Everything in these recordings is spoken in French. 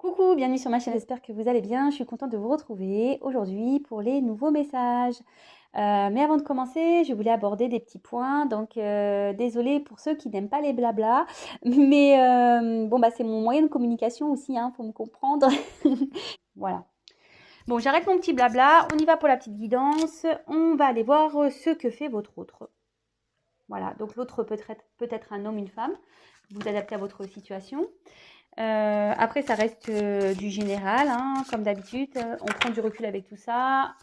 Coucou, bienvenue sur ma chaîne, j'espère que vous allez bien. Je suis contente de vous retrouver aujourd'hui pour les nouveaux messages. Mais avant de commencer, je voulais aborder des petits points. Donc, désolée pour ceux qui n'aiment pas les blabla. Mais bon, bah, c'est mon moyen de communication aussi, hein, faut me comprendre. Voilà. Bon, j'arrête mon petit blabla. On y va pour la petite guidance. On va aller voir ce que fait votre autre. Voilà, donc l'autre peut-être un homme, une femme. Vous adaptez à votre situation. Après, ça reste du général, hein, comme d'habitude. On prend du recul avec tout ça.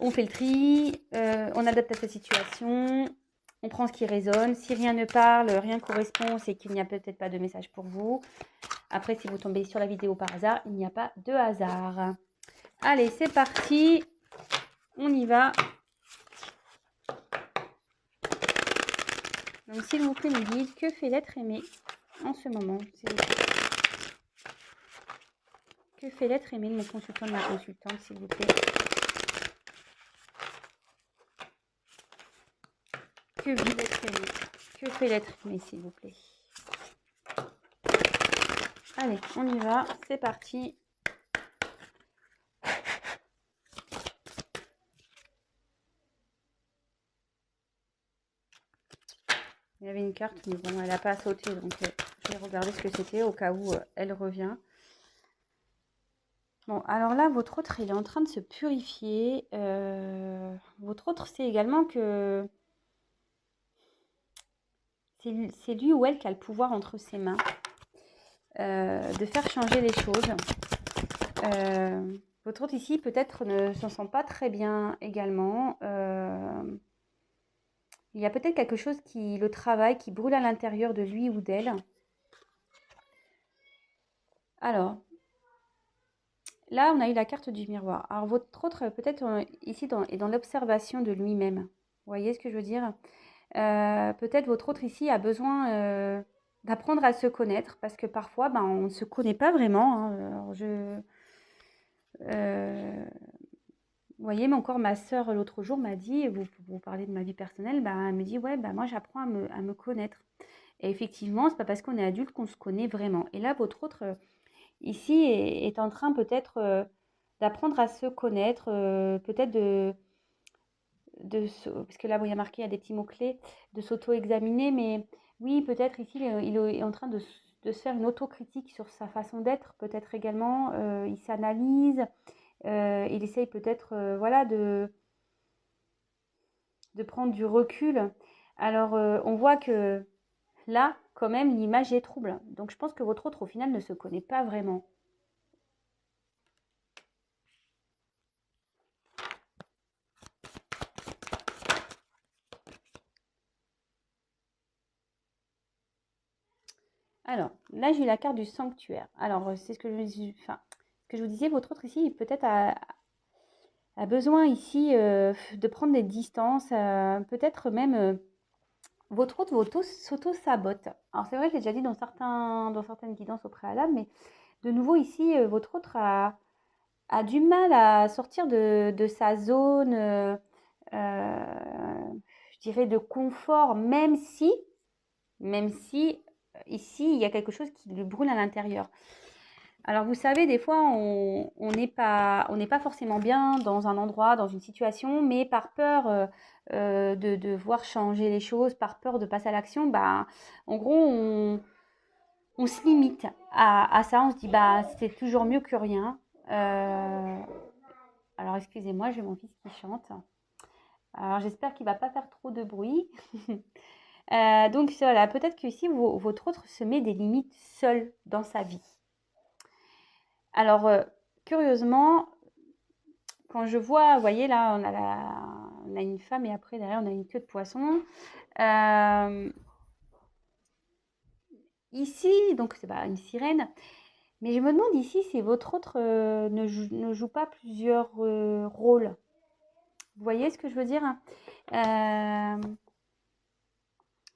On fait le tri. On adapte à sa situation. On prend ce qui résonne. Si rien ne parle, rien correspond, c'est qu'il n'y a peut-être pas de message pour vous. Après, si vous tombez sur la vidéo par hasard, il n'y a pas de hasard. Allez, c'est parti. On y va. Donc, s'il vous plaît, me dites que fait l'être aimé en ce moment, s'il vous plaît. Que fait l'être aimé de mon consultant, de ma consultante, s'il vous plaît. Que vit l'être aimé? Que fait l'être aimé, s'il vous plaît? Allez, on y va, c'est parti. Il y avait une carte, mais bon, elle n'a pas sauté, donc je vais regarder ce que c'était au cas où elle revient. Bon, alors là, votre autre, il est en train de se purifier. Votre autre, c'est également que c'est lui ou elle qui a le pouvoir entre ses mains de faire changer les choses. Votre autre ici, peut-être, ne s'en sent pas très bien également. Il y a peut-être quelque chose qui le travaille, qui brûle à l'intérieur de lui ou d'elle. Alors, là, on a eu la carte du miroir. Alors, votre autre, peut-être, ici, est dans l'observation de lui-même. Vous voyez ce que je veux dire? Peut-être votre autre ici a besoin d'apprendre à se connaître, parce que parfois, ben, on ne se connaît pas vraiment, hein. Alors, vous voyez, mais encore ma sœur, l'autre jour, m'a dit, vous parlez de ma vie personnelle, bah, elle me dit, ouais, bah, moi, j'apprends à me connaître. Et effectivement, c'est pas parce qu'on est adulte qu'on se connaît vraiment. Et là, votre autre, ici, est en train peut-être d'apprendre à se connaître, peut-être parce que là, bon, il y a marqué, il y a des petits mots-clés, de s'auto-examiner, mais oui, peut-être ici, il est en train de se faire une autocritique sur sa façon d'être, peut-être également, il s'analyse, il essaye peut-être, voilà, de prendre du recul. Alors, on voit que là, quand même, l'image est trouble. Donc, je pense que votre autre, au final, ne se connaît pas vraiment. Alors, là, j'ai eu la carte du sanctuaire. Alors, c'est ce que je vous disais, votre autre ici, peut-être a besoin ici de prendre des distances, peut-être même votre autre s'auto-sabote. Alors, c'est vrai, je l'ai déjà dit dans certaines guidances au préalable, mais de nouveau ici, votre autre a du mal à sortir de sa zone, je dirais, de confort, même si ici, il y a quelque chose qui lui brûle à l'intérieur. Alors, vous savez, des fois, on n'est pas forcément bien dans un endroit, dans une situation, mais par peur de voir changer les choses, par peur de passer à l'action, bah, en gros, on se limite à ça. On se dit, bah, c'est toujours mieux que rien. Alors, excusez-moi, j'ai mon fils qui chante. Alors, j'espère qu'il ne va pas faire trop de bruit. Donc, voilà, peut-être que ici, votre autre se met des limites seul dans sa vie. Alors, curieusement, quand je vois, vous voyez là, on a une femme et après derrière on a une queue de poisson. Ici, donc c'est pas une sirène, mais je me demande ici si votre autre ne joue pas plusieurs rôles. Vous voyez ce que je veux dire?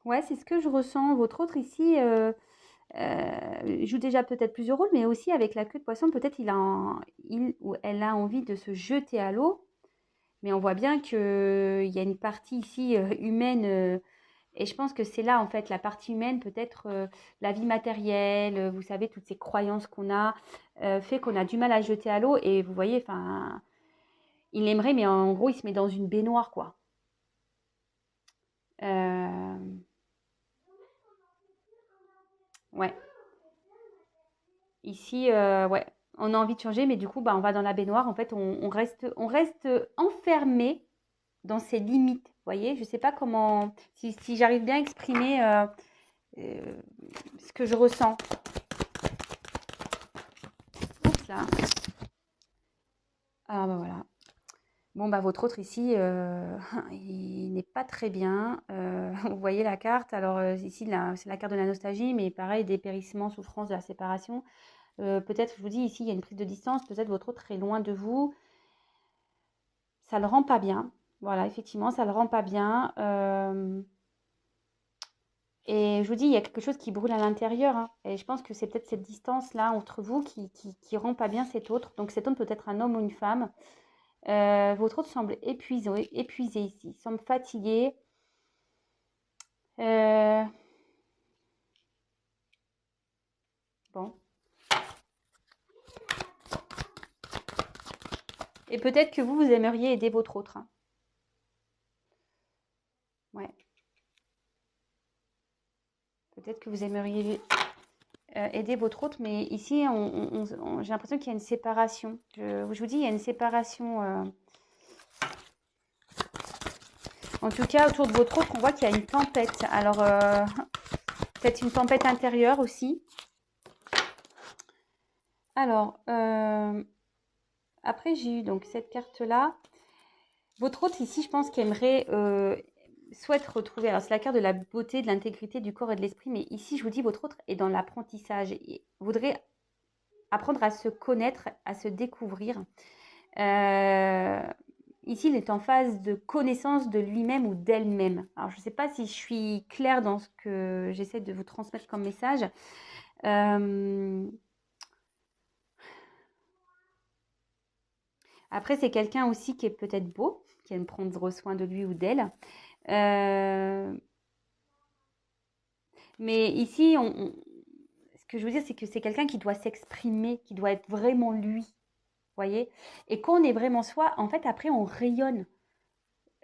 Ouais, c'est ce que je ressens. Votre autre ici joue déjà peut-être plusieurs rôles, mais aussi avec la queue de poisson, peut-être il ou elle a envie de se jeter à l'eau. Mais on voit bien qu'il y a une partie ici humaine Et je pense que c'est là, en fait, la partie humaine, peut-être la vie matérielle, vous savez, toutes ces croyances qu'on a, fait qu'on a du mal à jeter à l'eau. Et vous voyez, enfin, il aimerait, mais en gros, il se met dans une baignoire, quoi. Euh, ouais. Ici, ouais, on a envie de changer, mais du coup, bah, on va dans la baignoire. En fait, on reste enfermé dans ses limites. Vous voyez, je ne sais pas comment, si j'arrive bien à exprimer euh, ce que je ressens. Oups là. Ah bah voilà. Bon bah votre autre ici, il n'est pas très bien. Vous voyez la carte. Alors ici, c'est la carte de la nostalgie, mais pareil, dépérissement, souffrance de la séparation. Peut-être, je vous dis, ici, il y a une prise de distance. Peut-être votre autre est loin de vous. Ça le rend pas bien. Voilà, effectivement, ça le rend pas bien. Et je vous dis, il y a quelque chose qui brûle à l'intérieur, hein. Et je pense que c'est peut-être cette distance-là entre vous qui rend pas bien cet autre. Donc cet autre peut être un homme ou une femme. Votre autre semble épuisé ici. Il semble fatigué. Euh, bon. Et peut-être que vous aimeriez aider votre autre, hein. Ouais. Peut-être que vous aimeriez aider votre autre, mais ici, j'ai l'impression qu'il y a une séparation. Je vous dis, il y a une séparation. En tout cas, autour de votre autre, on voit qu'il y a une tempête. Alors, peut-être une tempête intérieure aussi. Alors, après, j'ai eu donc cette carte-là. Votre autre ici, je pense qu'aimerait, souhaite retrouver. Alors, c'est la carte de la beauté, de l'intégrité du corps et de l'esprit. Mais ici, je vous dis, votre autre est dans l'apprentissage. Il voudrait apprendre à se connaître, à se découvrir. Ici, il est en phase de connaissance de lui-même ou d'elle-même. Alors, je ne sais pas si je suis claire dans ce que j'essaie de vous transmettre comme message. Après, c'est quelqu'un aussi qui est peut-être beau, qui aime prendre soin de lui ou d'elle. Euh, mais ici, ce que je veux dire, c'est que c'est quelqu'un qui doit s'exprimer, qui doit être vraiment lui. Voyez. Et quand on est vraiment soi, en fait, après, on rayonne.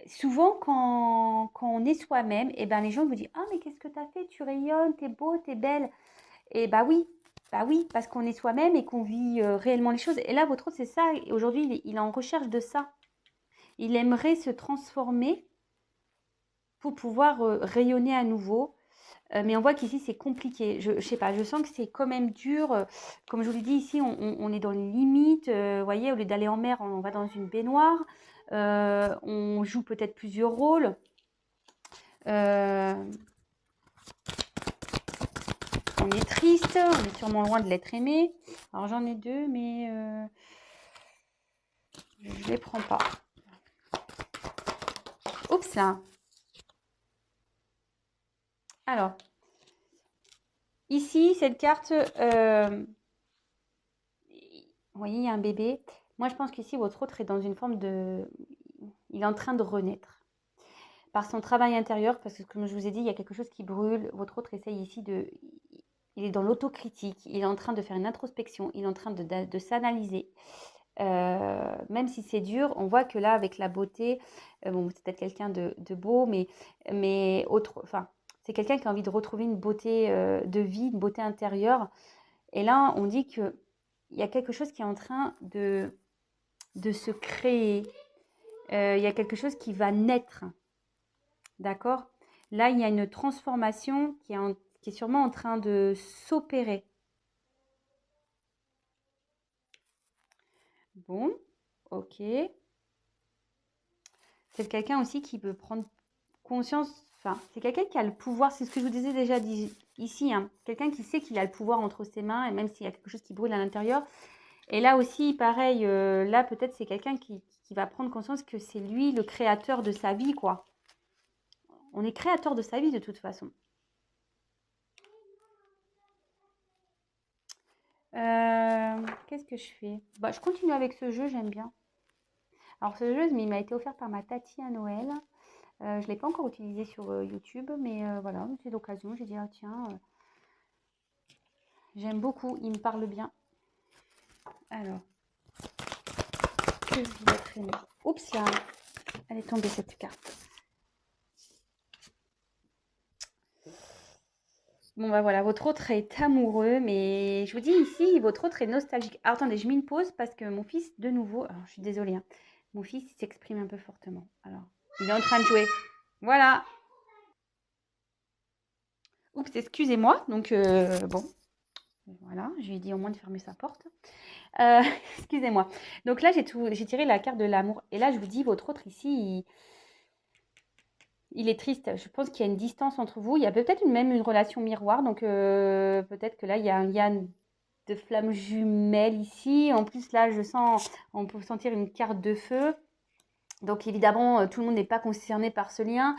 Souvent, quand on est soi-même, eh ben, les gens vous disent: «Ah, mais qu'est-ce que tu as fait? Tu rayonnes, t'es beau, t'es belle.» Et bah oui, parce qu'on est soi-même et qu'on vit réellement les choses. Et là, votre autre, c'est ça. Aujourd'hui, il est en recherche de ça. Il aimerait se transformer pour pouvoir rayonner à nouveau. Mais on voit qu'ici, c'est compliqué. Je sais pas, je sens que c'est quand même dur. Comme je vous l'ai dit, ici, on est dans les limites. Vous voyez, au lieu d'aller en mer, on va dans une baignoire. On joue peut-être plusieurs rôles. Euh, on est triste, on est sûrement loin de l'être aimé. Alors j'en ai deux, mais je ne les prends pas. Oups là. Alors, ici, cette carte, vous voyez, il y a un bébé. Moi, je pense qu'ici, votre autre est dans une forme de... Il est en train de renaître. Par son travail intérieur, parce que comme je vous ai dit, il y a quelque chose qui brûle. Votre autre essaye ici de... Il est dans l'autocritique, il est en train de faire une introspection, il est en train de s'analyser. Même si c'est dur, on voit que là, avec la beauté, bon, c'est peut-être quelqu'un de beau, mais autre, enfin, c'est quelqu'un qui a envie de retrouver une beauté de vie, une beauté intérieure. Et là, on dit qu'il y a quelque chose qui est en train de se créer. Il y a quelque chose qui va naître. D'accord? Là, il y a une transformation qui est sûrement en train de s'opérer. Bon, ok. C'est quelqu'un aussi qui peut prendre conscience, enfin, c'est quelqu'un qui a le pouvoir, c'est ce que je vous disais déjà ici, hein. Quelqu'un qui sait qu'il a le pouvoir entre ses mains, et même s'il y a quelque chose qui brûle à l'intérieur. Et là aussi, pareil, là peut-être c'est quelqu'un qui va prendre conscience que c'est lui le créateur de sa vie, quoi. On est créateur de sa vie de toute façon. Qu'est-ce que je fais? Bah, je continue avec ce jeu, j'aime bien. Alors ce jeu, il m'a été offert par ma tati à Noël. Je ne l'ai pas encore utilisé sur YouTube, mais voilà, c'est l'occasion. J'ai dit, ah tiens, j'aime beaucoup, il me parle bien. Alors, que je vais traîner. Oups là, elle est tombée cette carte. Bon bah voilà, votre autre est amoureux, mais je vous dis ici, votre autre est nostalgique. Alors attendez, je mets une pause parce que mon fils, de nouveau, alors je suis désolée, hein, mon fils s'exprime un peu fortement. Alors, il est en train de jouer. Voilà. Oups, excusez-moi. Donc bon, voilà, je lui ai dit au moins de fermer sa porte. Excusez-moi. Donc là, j'ai tiré la carte de l'amour. Et là, je vous dis, votre autre ici, il est triste. Je pense qu'il y a une distance entre vous. Il y a peut-être même une relation miroir. Donc peut-être que là, il y a un lien de flammes jumelles ici. En plus, là, on peut sentir une carte de feu. Donc évidemment, tout le monde n'est pas concerné par ce lien.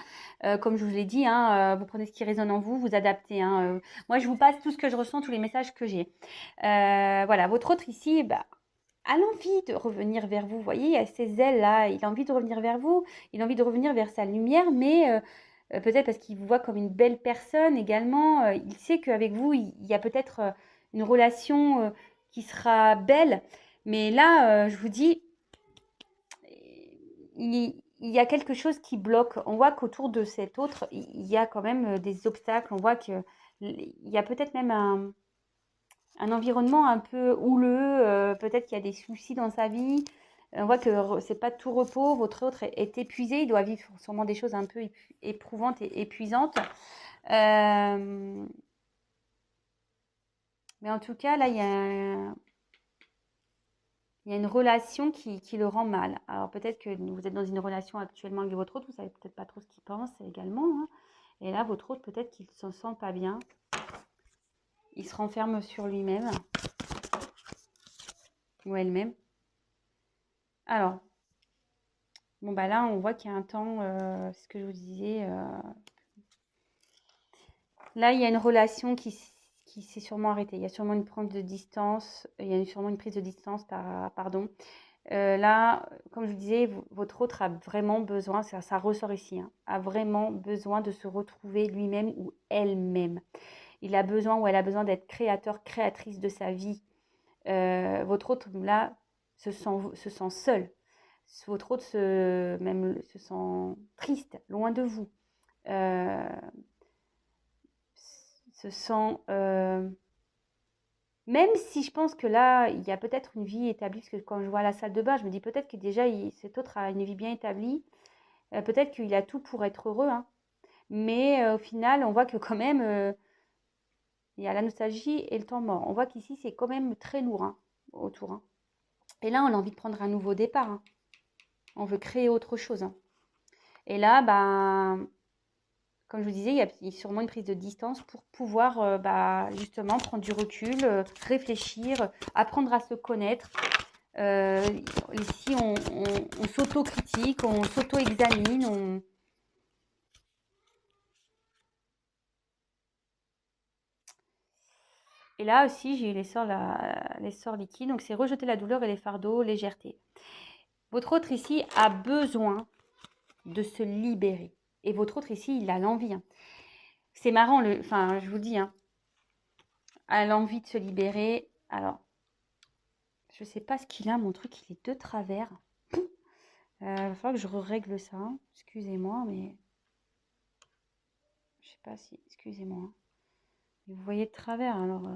Comme je vous l'ai dit, hein, vous prenez ce qui résonne en vous, vous adaptez. Hein. Moi, je vous passe tout ce que je ressens, tous les messages que j'ai. Voilà, votre autre ici, bah, a l'envie de revenir vers vous. Vous voyez, il y a ces ailes-là, il a envie de revenir vers vous, il a envie de revenir vers sa lumière, mais peut-être parce qu'il vous voit comme une belle personne également. Il sait qu'avec vous, il y a peut-être une relation qui sera belle. Mais là, je vous dis, il y a quelque chose qui bloque. On voit qu'autour de cet autre, il y a quand même des obstacles. On voit qu'il y a peut-être même un environnement un peu houleux. Peut-être qu'il y a des soucis dans sa vie. On voit que c'est pas de tout repos. Votre autre est épuisé. Il doit vivre sûrement des choses un peu éprouvantes et épuisantes. Mais en tout cas, là, il y a une relation qui le rend mal. Alors peut-être que vous êtes dans une relation actuellement avec votre autre, vous savez peut-être pas trop ce qu'il pense également. Hein. Et là, votre autre, peut-être qu'il ne se sent pas bien. Il se renferme sur lui-même. Ou elle-même. Alors, bon bah là, on voit qu'il y a un temps, c'est ce que je vous disais. Là, il y a une relation qui s'est sûrement arrêtée. Il y a sûrement une prise de distance. Il y a sûrement une prise de distance, pardon. Là, comme je vous disais, votre autre a vraiment besoin, ça ressort ici, hein, a vraiment besoin de se retrouver lui-même ou elle-même. Il a besoin ou elle a besoin d'être créateur, créatrice de sa vie. Votre autre, là, se sent seul. Votre autre se sent triste, loin de vous. Se sent... Même si je pense que là, il y a peut-être une vie établie, parce que quand je vois la salle de bain, je me dis peut-être que déjà, cet autre a une vie bien établie. Peut-être qu'il a tout pour être heureux. Hein. Mais au final, on voit que quand même, il y a la nostalgie et le temps mort. On voit qu'ici, c'est quand même très lourd hein, autour. Hein. Et là, on a envie de prendre un nouveau départ. Hein. On veut créer autre chose. Hein. Et là, comme je vous disais, il y a sûrement une prise de distance pour pouvoir justement prendre du recul, réfléchir, apprendre à se connaître. Ici, on s'auto-critique, on s'auto-examine. Et là aussi, j'ai eu les sorts liquides. Donc, c'est rejeter la douleur et les fardeaux, légèreté. Votre autre ici a besoin de se libérer. Et votre autre ici, il a l'envie. Hein. C'est marrant, je vous dis, hein, a l'envie de se libérer. Alors, je ne sais pas ce qu'il a, mon truc, il est de travers. Il va falloir que je règle ça. Hein. Excusez-moi, mais... Je sais pas si... Excusez-moi. Hein. Vous voyez de travers, alors...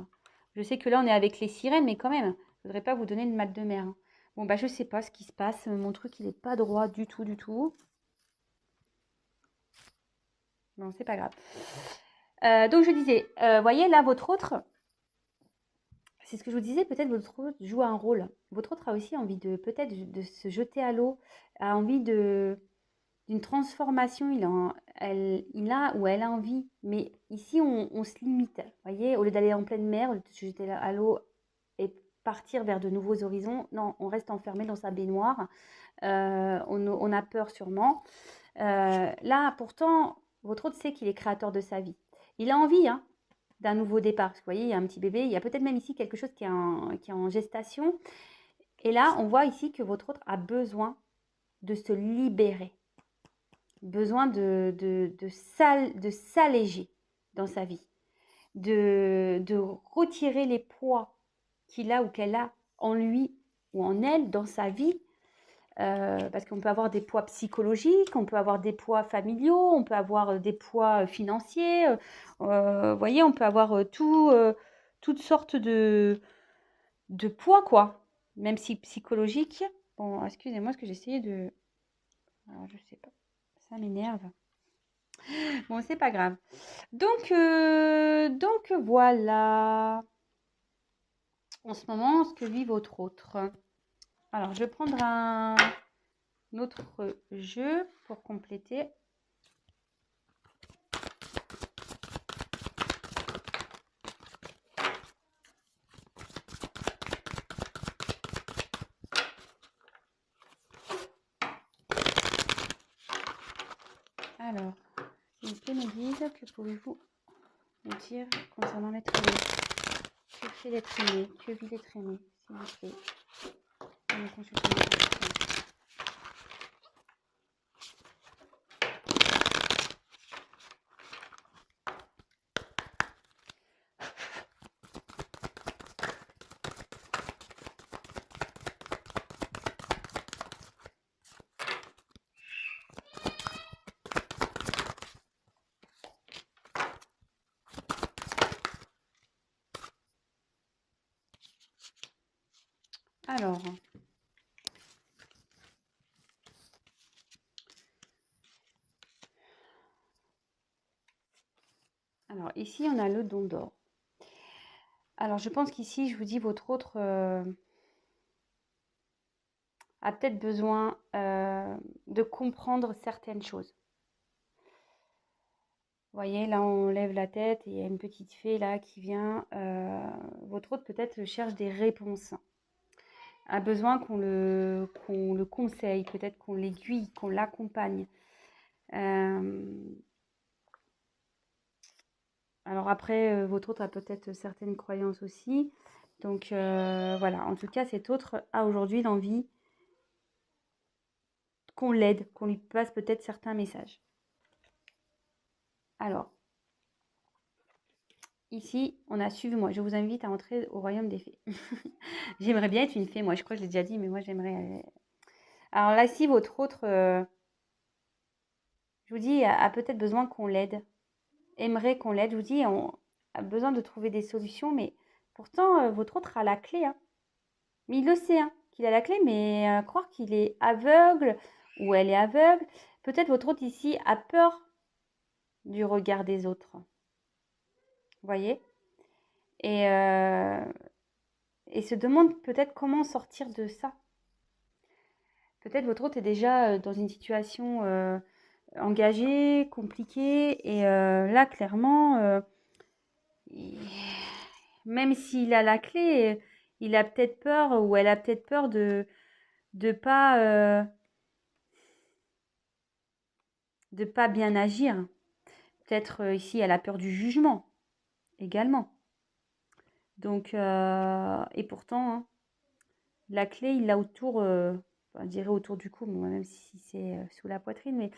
Je sais que là, on est avec les sirènes, mais quand même, je ne voudrais pas vous donner de mal de mer. Hein. Bon, bah, je sais pas ce qui se passe. Mon truc, il n'est pas droit du tout, du tout. Non, c'est pas grave. Donc, je disais, voyez, là, votre autre... C'est ce que je vous disais, peut-être votre autre joue un rôle. Votre autre a aussi envie de peut-être de se jeter à l'eau, a envie d'une transformation, il a ou elle a envie. Mais ici, on se limite. Vous voyez, au lieu d'aller en pleine mer, de se jeter à l'eau et partir vers de nouveaux horizons, non, on reste enfermé dans sa baignoire. On a peur sûrement. Là, pourtant, votre autre sait qu'il est créateur de sa vie. Il a envie, hein, d'un nouveau départ. Parce que vous voyez, il y a un petit bébé, il y a peut-être même ici quelque chose qui est en gestation. Et là, on voit ici que votre autre a besoin de se libérer. besoin de s'alléger dans sa vie, de retirer les poids qu'il a ou qu'elle a en lui ou en elle dans sa vie. Parce qu'on peut avoir des poids psychologiques, on peut avoir des poids familiaux, on peut avoir des poids financiers. Vous voyez, on peut avoir toutes sortes de poids, quoi. Même si psychologique. Bon, excusez-moi, ce que j'essayais de... Alors, je sais pas. Ça m'énerve. Bon, c'est pas grave. Donc voilà. En ce moment, ce que vit votre autre. Alors, je vais prendre un autre jeu pour compléter. Alors, s'il vous plaît, me guide, que pouvez-vous me dire concernant l'être aimé? Que fait l'être aimé? Que vit l'être aimé, s'il vous plaît? On consulte une question. Alors, ici, on a le don d'or. Alors, je pense qu'ici, je vous dis, votre autre a peut-être besoin de comprendre certaines choses. Vous voyez, là, on lève la tête et il y a une petite fée là qui vient. Votre autre peut-être cherche des réponses. A besoin qu'on le conseille, peut-être qu'on l'aiguille, qu'on l'accompagne. Alors après, votre autre a peut-être certaines croyances aussi. Donc voilà, en tout cas, cet autre a aujourd'hui l'envie qu'on l'aide, qu'on lui passe peut-être certains messages. Alors, ici, on a suivi-moi. Je vous invite à entrer au royaume des fées. J'aimerais bien être une fée, moi. Je crois que je l'ai déjà dit, mais moi, j'aimerais... Alors là, si votre autre, je vous dis, a peut-être besoin qu'on l'aide, aimerait qu'on l'aide. Je vous dis, on a besoin de trouver des solutions, mais pourtant, votre autre a la clé. Hein. Mais il le sait, hein, qu'il a la clé, mais croire qu'il est aveugle ou elle est aveugle. Peut-être votre autre ici a peur du regard des autres. Vous voyez? Et se demande peut-être comment sortir de ça. Peut-être votre autre est déjà dans une situation engagée, compliquée. Et là, clairement, même s'il a la clé, il a peut-être peur ou elle a peut-être peur de pas bien agir. Peut-être ici, elle a peur du jugement également. Donc, et pourtant, hein, la clé, il l'a autour, je dirais autour du cou, même si c'est sous la poitrine, mais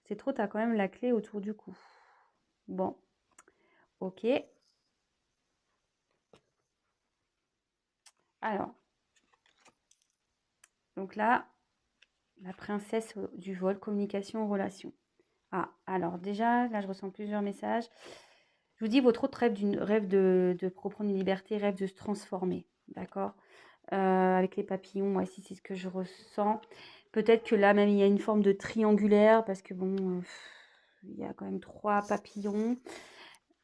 c'est trop, tu as quand même la clé autour du cou. Bon, ok. Alors, donc là, la princesse du vol, communication, relation. Ah, alors déjà, là, je ressens plusieurs messages. Je vous dis, votre autre rêve de reprendre une liberté, rêve de se transformer, d'accord? Avec les papillons, moi ici, c'est ce que je ressens. Peut-être que là, même, il y a une forme de triangulaire, parce que bon, il y a quand même 3 papillons.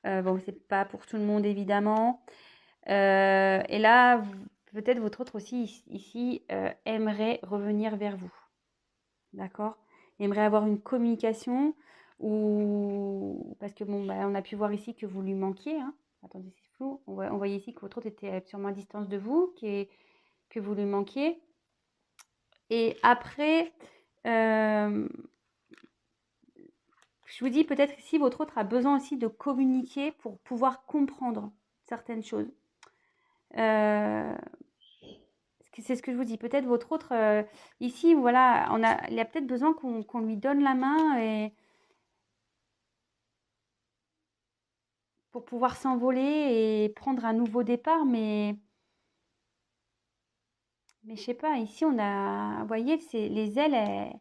Bon, c'est pas pour tout le monde, évidemment. Et là, peut-être votre autre aussi, ici, aimerait revenir vers vous. D'accord? Aimerait avoir une communication ou... Parce que bon, bah, on a pu voir ici que vous lui manquiez. Hein. Attendez, c'est flou. On voyait ici que votre autre était sûrement à distance de vous, que vous lui manquiez. Et après, je vous dis peut-être ici, votre autre a besoin aussi de communiquer pour pouvoir comprendre certaines choses. Ce c'est ce que je vous dis. Peut-être votre autre, ici, voilà, il a peut-être besoin qu'on lui donne la main et pour pouvoir s'envoler et prendre un nouveau départ. Mais je sais pas, ici, vous voyez, c'est les ailes,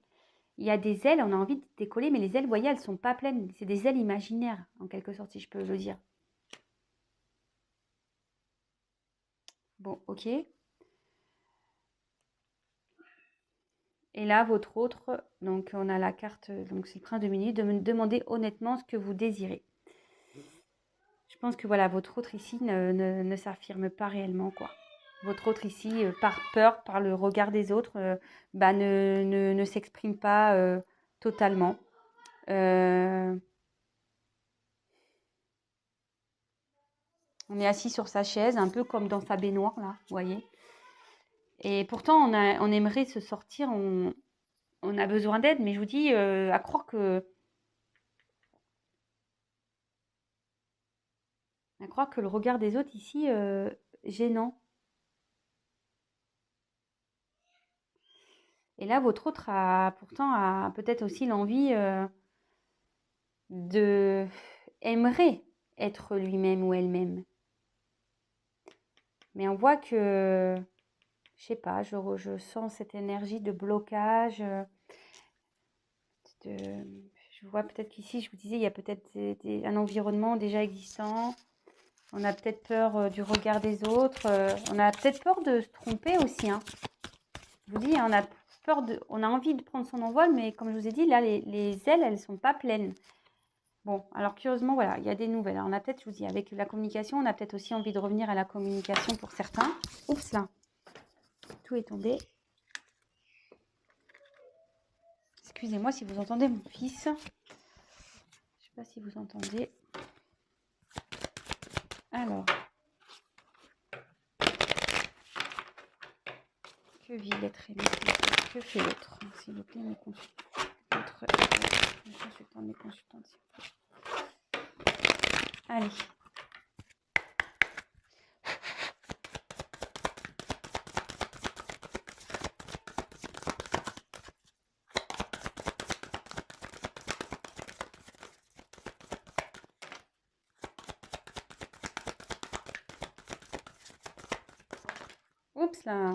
il y a des ailes, on a envie de décoller, mais les ailes, vous voyez, elles sont pas pleines. C'est des ailes imaginaires, en quelque sorte, si je peux le dire. Bon, ok. Et là, votre autre, donc on a la carte, donc c'est le prince de minutes, de me demander honnêtement ce que vous désirez. Je pense que voilà, votre autre ici ne s'affirme pas réellement, quoi. Votre autre ici, par peur, par le regard des autres, ne s'exprime pas totalement. Euh, on est assis sur sa chaise, un peu comme dans sa baignoire, là, vous voyez. Et pourtant, on aimerait se sortir, on a besoin d'aide, mais je vous dis, à croire que le regard des autres ici, gênant. Et là, votre autre a peut-être aussi l'envie de aimerait être lui-même ou elle-même. Mais on voit que, je sais pas, je sens cette énergie de blocage. Je vois peut-être qu'ici, je vous disais, il y a peut-être un environnement déjà existant. On a peut-être peur du regard des autres. On a peut-être peur de se tromper aussi, hein. Je vous dis, on a on a envie de prendre son envol, mais comme je vous ai dit, là, les ailes, elles sont pas pleines. Bon, alors curieusement, voilà, il y a des nouvelles. Alors, on a peut-être, je vous dis, avec la communication, on a peut-être aussi envie de revenir à la communication pour certains. Oups, là, tout est tombé. Excusez-moi si vous entendez mon fils. Je ne sais pas si vous entendez. Alors, que vit l'être aimé? Que fait l'autre? S'il vous plaît, mes consultants. Mes consultants, mes consultantes, s'il vous plaît. Allez. Oups là.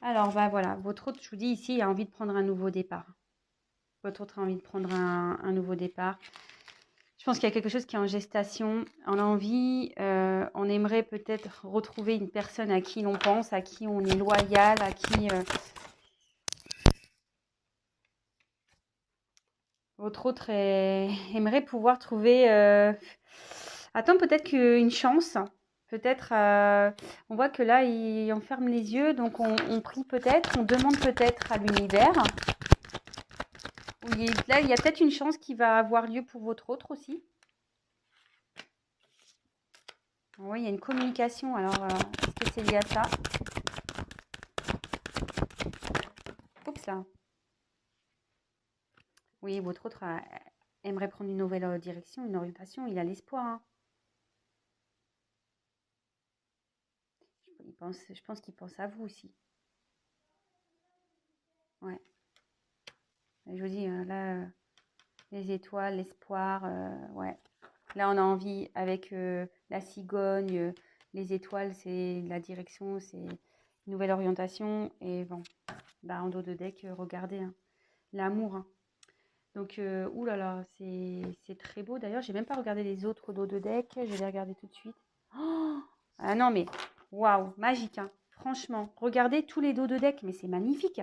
Alors, bah voilà, votre autre, je vous dis ici, a envie de prendre un nouveau départ. Votre autre a envie de prendre un nouveau départ. Je pense qu'il y a quelque chose qui est en gestation. On a envie, on aimerait peut-être retrouver une personne à qui l'on pense, à qui on est loyal, à qui votre autre aimerait pouvoir trouver. Attends, peut-être qu'une chance. Peut-être, on voit que là, il enferme les yeux, donc on prie peut-être, on demande peut-être à l'univers. Là, il y a peut-être une chance qui va avoir lieu pour votre autre aussi. Oui, il y a une communication. Alors, est-ce que c'est lié à ça? Oups là. Oui, votre autre aimerait prendre une nouvelle direction, une orientation. Il a l'espoir, hein. Je pense qu'il pense à vous aussi. Ouais. Je vous dis, là, les étoiles, l'espoir, ouais. Là, on a envie avec la cigogne, les étoiles, c'est la direction, c'est une nouvelle orientation. Et bon, bah, en dos de deck, regardez, hein, l'amour, hein. Donc, oulala, c'est très beau. D'ailleurs, j'ai même pas regardé les autres dos de deck. Je vais les regarder tout de suite. Oh, ah non, mais waouh, magique, hein. Franchement, regardez tous les dos de deck, mais c'est magnifique.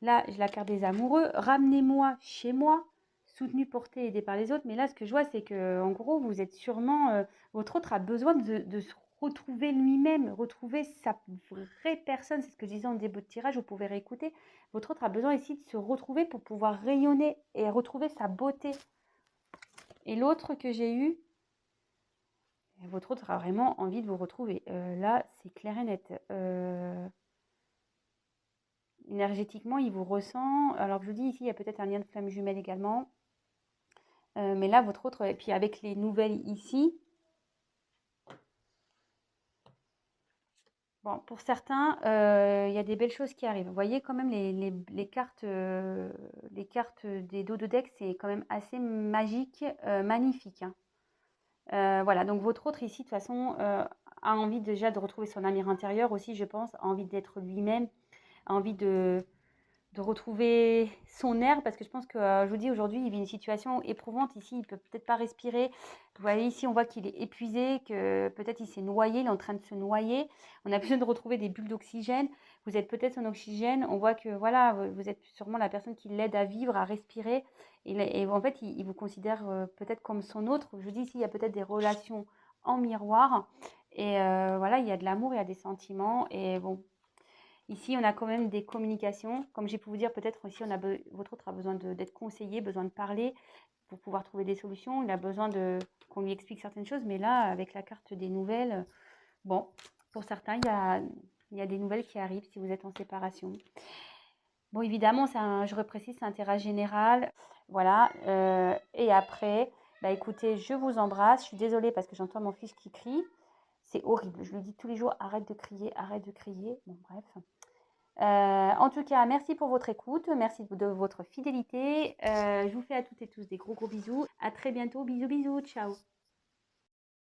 Là, j'ai la carte des amoureux. Ramenez-moi chez moi, soutenu, porté, aidé par les autres. Mais là, ce que je vois, c'est que en gros, vous êtes sûrement, votre autre a besoin de se retrouver lui-même, retrouver sa vraie personne. C'est ce que je disais en début de tirage. Vous pouvez réécouter. Votre autre a besoin ici de se retrouver pour pouvoir rayonner et retrouver sa beauté. Et l'autre que j'ai eu, votre autre a vraiment envie de vous retrouver. Là, c'est clair et net. Énergétiquement, il vous ressent. Alors, je vous dis ici, il y a peut-être un lien de flamme jumelle également. Mais là, votre autre, et puis avec les nouvelles ici, Bon, pour certains, il y a des belles choses qui arrivent. Vous voyez quand même les cartes des dos de deck, c'est quand même assez magique, magnifique, hein. Voilà, donc votre autre ici, de toute façon, a envie déjà de retrouver son amour intérieur aussi, je pense, a envie d'être lui-même, a envie de retrouver son air, parce que je pense que, je vous dis, aujourd'hui, il vit une situation éprouvante. Ici, il peut peut-être pas respirer. Vous voyez, ici, on voit qu'il est épuisé, que peut-être il s'est noyé, il est en train de se noyer. On a besoin de retrouver des bulles d'oxygène. Vous êtes peut-être son oxygène. On voit que, voilà, vous êtes sûrement la personne qui l'aide à vivre, à respirer. Et en fait, il vous considère peut-être comme son autre. Je vous dis, ici, il y a peut-être des relations en miroir. Et voilà, il y a de l'amour, il y a des sentiments. Et bon, ici, on a quand même des communications. Comme j'ai pu vous dire, peut-être aussi, votre autre a besoin d'être conseillé, besoin de parler pour pouvoir trouver des solutions. Il a besoin qu'on lui explique certaines choses. Mais là, avec la carte des nouvelles, bon, pour certains, il y a des nouvelles qui arrivent si vous êtes en séparation. Bon, évidemment, je reprécise, c'est un tirage général. Voilà. Et après, bah, écoutez, je vous embrasse. Je suis désolée parce que j'entends mon fils qui crie. C'est horrible. Je lui dis tous les jours, arrête de crier, arrête de crier. Bon, bref. En tout cas, merci pour votre écoute, merci de votre fidélité. Je vous fais à toutes et tous des gros bisous. À très bientôt. Bisous, bisous. Ciao.